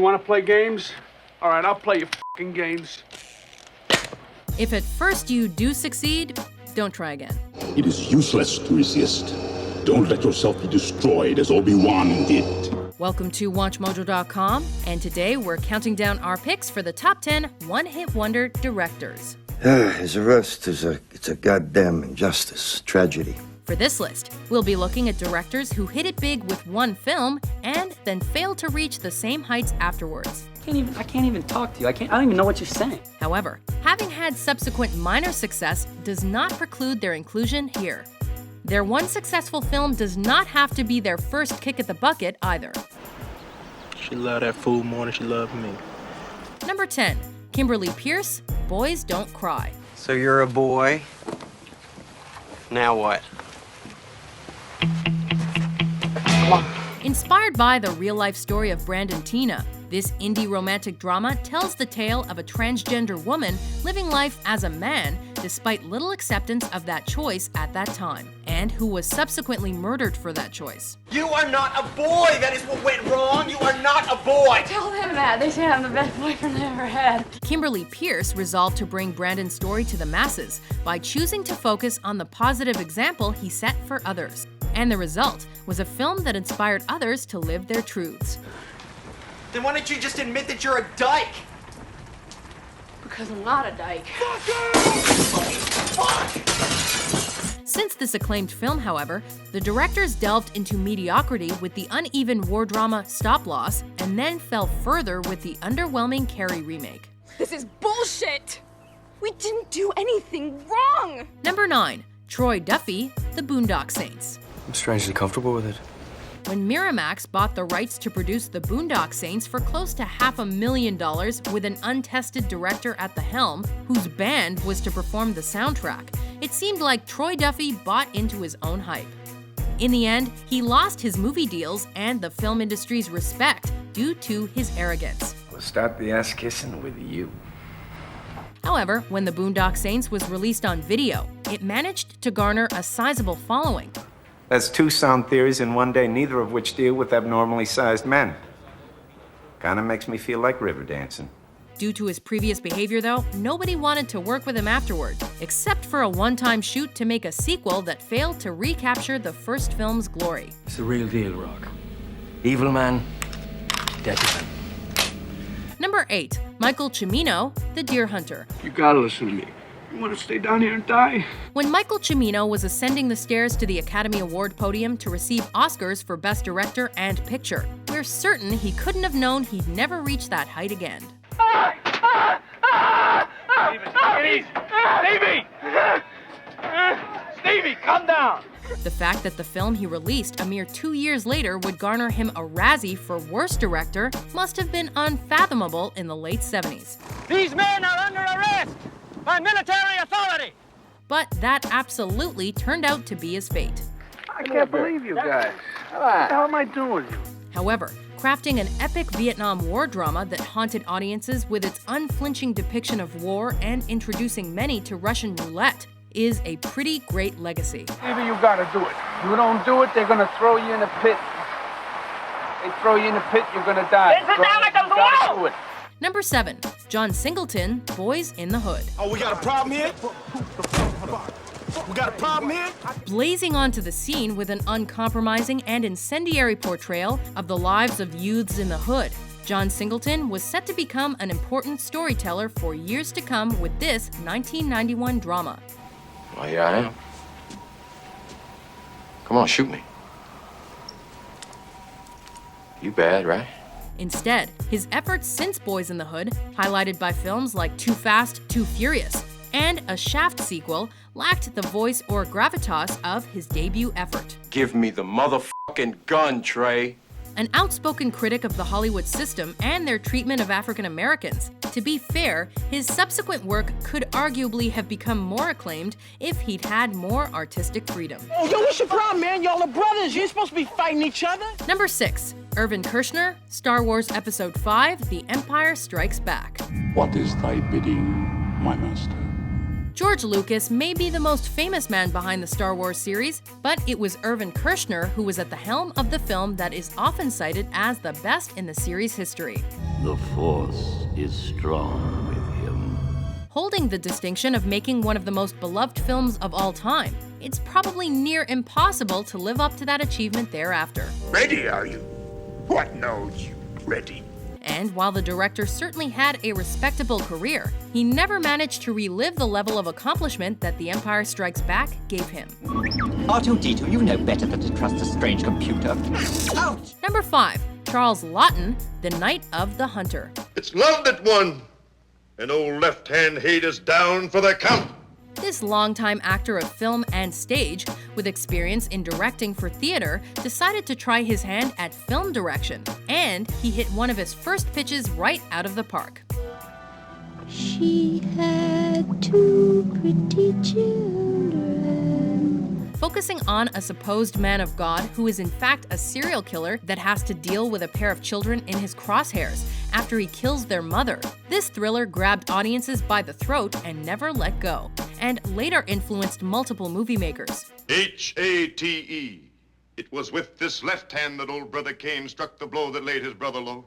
You want to play games? All right, I'll play your fucking games. If at first you do succeed, don't try again. It is useless to resist. Don't let yourself be destroyed as Obi-Wan did. Welcome to WatchMojo.com, and today we're counting down our picks for the top 10 one-hit wonder directors. His arrest is a goddamn injustice, tragedy. For this list, we'll be looking at directors who hit it big with one film and then failed to reach the same heights afterwards. I can't even talk to you. I don't even know what you're saying. However, having had subsequent minor success does not preclude their inclusion here. Their one successful film does not have to be their first kick at the bucket either. She loved that fool more than she loved me. Number 10, Kimberly Peirce, Boys Don't Cry. So you're a boy. Now what? Inspired by the real-life story of Brandon Tina, this indie romantic drama tells the tale of a transgender woman living life as a man despite little acceptance of that choice at that time, and who was subsequently murdered for that choice. You are not a boy! That is what went wrong! You are not a boy! Tell them that. They say I'm the best boyfriend they ever had. Kimberly Peirce resolved to bring Brandon's story to the masses by choosing to focus on the positive example he set for others. And the result was a film that inspired others to live their truths. Then why don't you just admit that you're a dyke? Because I'm not a dyke. Fuck! Since this acclaimed film, however, the directors delved into mediocrity with the uneven war drama Stop Loss, and then fell further with the underwhelming Carrie remake. This is bullshit! We didn't do anything wrong! Number 9, Troy Duffy, The Boondock Saints. I'm strangely comfortable with it. When Miramax bought the rights to produce The Boondock Saints for close to $500,000 with an untested director at the helm, whose band was to perform the soundtrack, it seemed like Troy Duffy bought into his own hype. In the end, he lost his movie deals and the film industry's respect due to his arrogance. We'll start the ass kissing with you. However, when The Boondock Saints was released on video, it managed to garner a sizable following. That's two sound theories in one day, neither of which deal with abnormally sized men. Kinda makes me feel like river dancing. Due to his previous behavior, though, nobody wanted to work with him afterward, except for a one-time shoot to make a sequel that failed to recapture the first film's glory. It's the real deal, Rock. Evil man, deadly man. Number 8, Michael Cimino, The Deer Hunter. You gotta listen to me. You want to stay down here and die? When Michael Cimino was ascending the stairs to the Academy Award podium to receive Oscars for Best Director and Picture, we're certain he couldn't have known he'd never reach that height again. Stevie, calm down! The fact that the film he released a mere 2 years later would garner him a Razzie for Worst Director must have been unfathomable in the late 70s. These men are under arrest by military authority! But that absolutely turned out to be his fate. I can't believe you guys. What the hell am I doing with you? However, crafting an epic Vietnam War drama that haunted audiences with its unflinching depiction of war and introducing many to Russian roulette is a pretty great legacy. Stevie, you gotta do it. You don't do it, they're gonna throw you in a pit. They throw you in a pit, you're gonna die. Then sit down like a gotta do it. Number 7, John Singleton, Boyz in the Hood. Oh, we got a problem here? We got a problem here? Blazing onto the scene with an uncompromising and incendiary portrayal of the lives of youths in the hood, John Singleton was set to become an important storyteller for years to come with this 1991 drama. Well, here I am. Come on, shoot me. You bad, right? Instead, his efforts since Boyz in the Hood, highlighted by films like Too Fast, Too Furious, and a Shaft sequel, lacked the voice or gravitas of his debut effort. Give me the motherfucking gun, Trey. An outspoken critic of the Hollywood system and their treatment of African Americans. To be fair, his subsequent work could arguably have become more acclaimed if he'd had more artistic freedom. Oh, yo, what's your problem, man? Y'all are brothers. You ain't supposed to be fighting each other. Number 6, Irvin Kershner, Star Wars Episode 5, The Empire Strikes Back. What is thy bidding, my master? George Lucas may be the most famous man behind the Star Wars series, but it was Irvin Kershner who was at the helm of the film that is often cited as the best in the series' history. The Force is strong with him. Holding the distinction of making one of the most beloved films of all time, it's probably near impossible to live up to that achievement thereafter. Ready, are you? What knows you ready? And while the director certainly had a respectable career, he never managed to relive the level of accomplishment that The Empire Strikes Back gave him. R2-D2, you know better than to trust a strange computer. Ouch! Number 5. Charles Laughton, The Night of the Hunter. It's love that won, and old left-hand hate is down for the count. This longtime actor of film and stage, with experience in directing for theater, decided to try his hand at film direction, and he hit one of his first pitches right out of the park. She had 2 pretty children. Focusing on a supposed man of God who is in fact a serial killer that has to deal with a pair of children in his crosshairs after he kills their mother. This thriller grabbed audiences by the throat and never let go, and later influenced multiple movie makers. H-A-T-E. It was with this left hand that old brother Cain struck the blow that laid his brother low.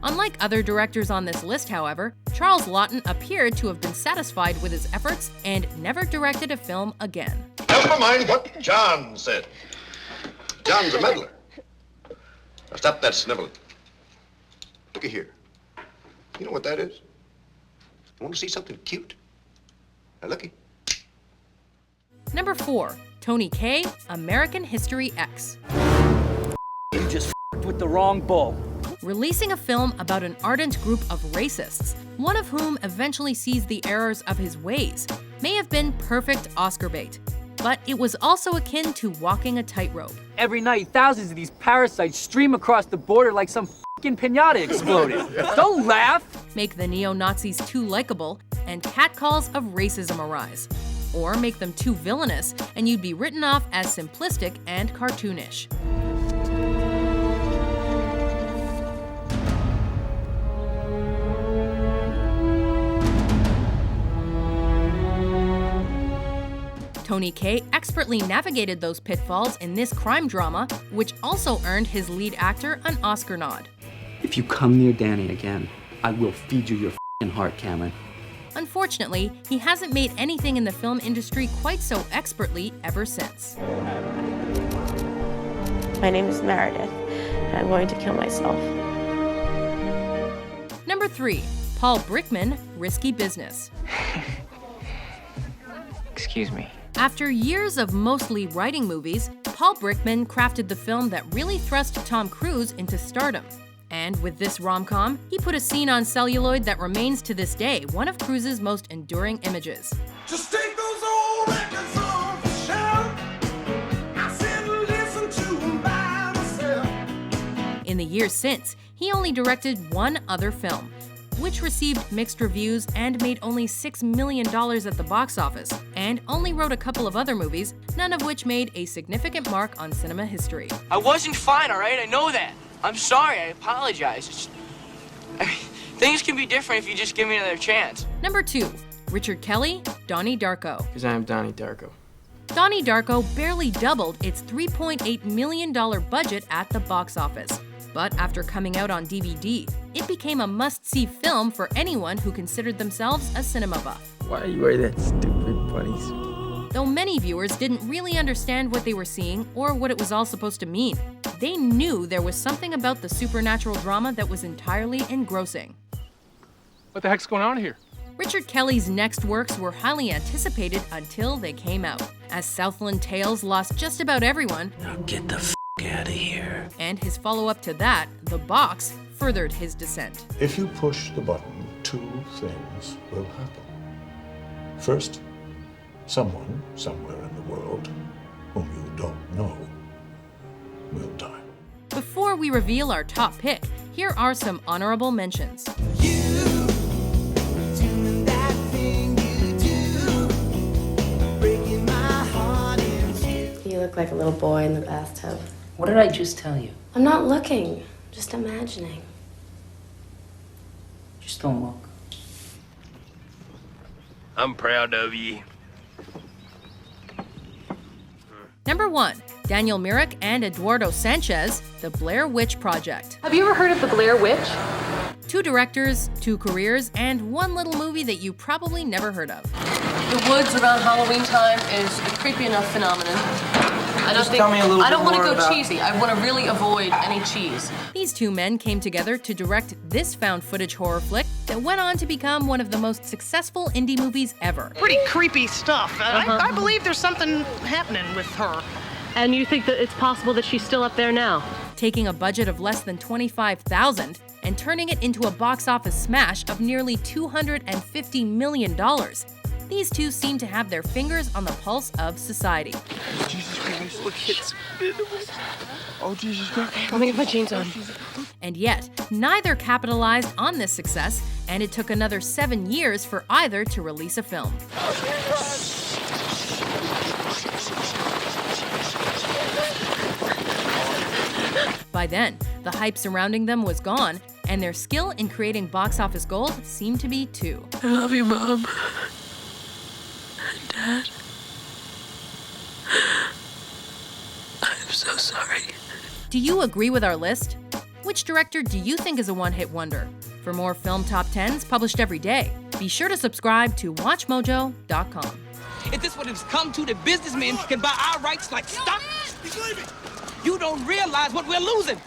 Unlike other directors on this list, however, Charles Laughton appeared to have been satisfied with his efforts and never directed a film again. Never mind what John said. John's a meddler. Now stop that sniveling. Looky here. You know what that is? Want to see something cute? Now looky. Number 4. Tony Kaye, American History X. You just f***ed with the wrong bull. Releasing a film about an ardent group of racists, one of whom eventually sees the errors of his ways, may have been perfect Oscar bait. But it was also akin to walking a tightrope. Every night, thousands of these parasites stream across the border like some f***ing pinata exploded. Don't laugh! Make the neo-Nazis too likable, and catcalls of racism arise. Or make them too villainous, and you'd be written off as simplistic and cartoonish. Tony Kaye expertly navigated those pitfalls in this crime drama, which also earned his lead actor an Oscar nod. If you come near Danny again, I will feed you your f***ing heart, Cameron. Unfortunately, he hasn't made anything in the film industry quite so expertly ever since. My name is Meredith, and I'm going to kill myself. Number 3. Paul Brickman, Risky Business. Excuse me. After years of mostly writing movies, Paul Brickman crafted the film that really thrust Tom Cruise into stardom. And with this rom-com, he put a scene on celluloid that remains to this day one of Cruise's most enduring images. Just take those old records on the shelf. I sit and listen to them by myself. In the years since, he only directed one other film, which received mixed reviews and made only $6 million at the box office, and only wrote a couple of other movies, none of which made a significant mark on cinema history. I wasn't fine, all right? I know that. I'm sorry. I apologize. Things can be different if you just give me another chance. Number 2. Richard Kelly, Donnie Darko. Because I am Donnie Darko. Donnie Darko barely doubled its $3.8 million budget at the box office. But after coming out on DVD, it became a must-see film for anyone who considered themselves a cinema buff. Why are you wearing that stupid bunnies? Though many viewers didn't really understand what they were seeing or what it was all supposed to mean, they knew there was something about the supernatural drama that was entirely engrossing. What the heck's going on here? Richard Kelly's next works were highly anticipated until they came out, as Southland Tales lost just about everyone. Now get the f*** out of here. And his follow-up to that, The Box, furthered his descent. If you push the button, 2 things will happen. First, someone, somewhere in the world, whom you don't know, will die. Before we reveal our top pick, here are some honorable mentions. You look like a little boy in the bathtub. What did I just tell you? I'm not looking, just imagining. Just don't look. I'm proud of you. Number 1. Daniel Myrick and Eduardo Sánchez, The Blair Witch Project. Have you ever heard of the Blair Witch? 2 directors, 2 careers, and 1 little movie that you probably never heard of. The woods around Halloween time is a creepy enough phenomenon. I don't want to go cheesy. I want to really avoid any cheese. These 2 men came together to direct this found footage horror flick that went on to become one of the most successful indie movies ever. Pretty creepy stuff. I believe there's something happening with her. And you think that it's possible that she's still up there now? Taking a budget of less than $25,000 and turning it into a box office smash of nearly $250 million. These 2 seem to have their fingers on the pulse of society. Jesus Christ, look, it's... Oh, Jesus Christ. Let me get my jeans on. And yet, neither capitalized on this success, and it took another 7 years for either to release a film. By then, the hype surrounding them was gone, and their skill in creating box office gold seemed to be too. I love you, Mom. Dad. I'm so sorry. Do you agree with our list? Which director do you think is a one-hit wonder? For more film top 10s published every day, be sure to subscribe to WatchMojo.com. If this what it's come to, the businessmen can buy our rights like stock. You don't realize what we're losing.